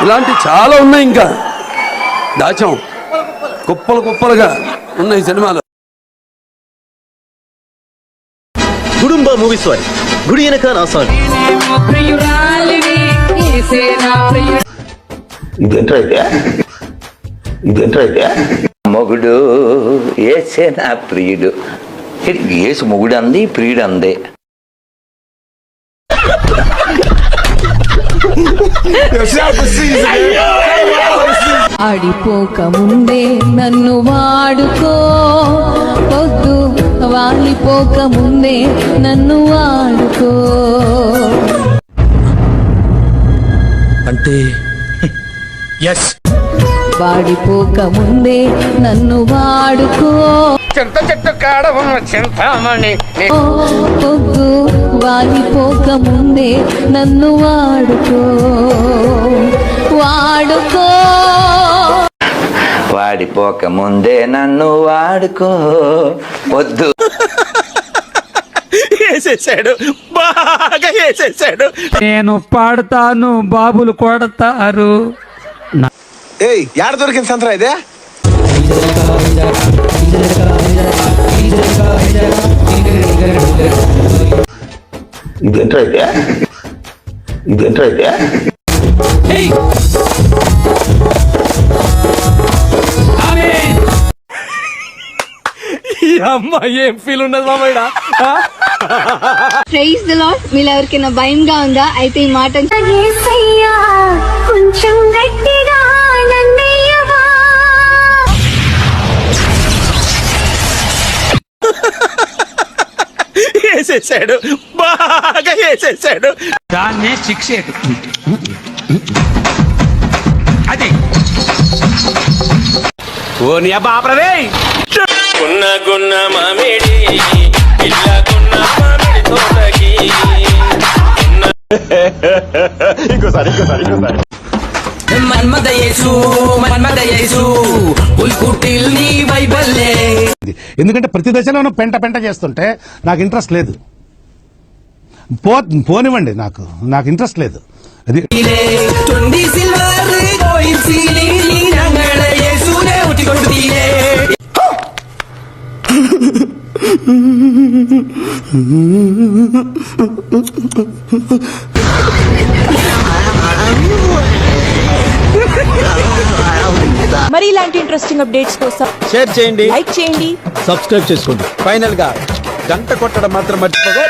ఇలాంటి చాలా ఉన్నాయి, ఇంకా దాచాం కుప్పలు కుప్పలుగా ఉన్నాయి సినిమాలు. గుడుంబ మూవీస్ వారి గుడి వెనక నా సాంగ్. ఇదేంటైతే మొగుడు ఏసే నా ప్రియుడు. ఏసు మొగుడు అంది, ప్రియుడు అందే. ఆడిపోక ముందే నన్ను వాడుకో, పొద్దు వాలిపోక ముందే నన్ను వాడుకో. అంటే ఎస్, వాడిపోక ముందే నన్ను వాడుకో, చింత చెట్టు కాడ ఉన్న చింతామణి. పొద్దు వాలిపోక ముందే నన్ను వాడుకో, వాడుకో. వాడిపోక ముందే నన్ను వాడుకో, వద్దు. వేసేసాడు, బాగా వేసేసాడు. నేను పాడతాను, బాబులు కొడతారు. ఏయ్, యాడ దొరికింది సంతరా ఇదే? ఇదేంటైతే ఈ అమ్మాయి ఏం ఫీల్ ఉన్నది మామయ్య? Praise the lord. మీలో ఎవరికైనా భయంగా ఉందా? అయితే ఈ మాట కొంచెం గట్టిగా నన్నయ్యవా. వేసేసాడు, బాగా వేసేసాడు. దాన్నే శిక్ష అదే ఓ నీ బాపరదే. గున్న గున్న మామిడి ఇల్ల గున్న మామిడి తోటకి. ఇంకోసారి మన్మద యేసు మన్మద యేసు ఉల్కుటిల్ నీ వైబల్లే. ఎందుకంటే ప్రతి దశలోనూ పెంట పెంట చేస్తుంటే నాకు ఇంట్రెస్ట్ లేదు. పోనివ్వండి, నాకు ఇంట్రెస్ట్ లేదు. అది తొండి సిల్వర్ కోయిల్సి నీలి రంగళ యేసునే ఉటికొడుతీలే. మరి ఇలాంటి ఇంట్రెస్టింగ్ అప్డేట్స్ కోసం షేర్ చేయండి, లైక్ చేయండి, సబ్స్క్రైబ్ చేసుకోండి. ఫైనల్ గా గంట కొట్టడం మాత్రం మర్చిపోగా.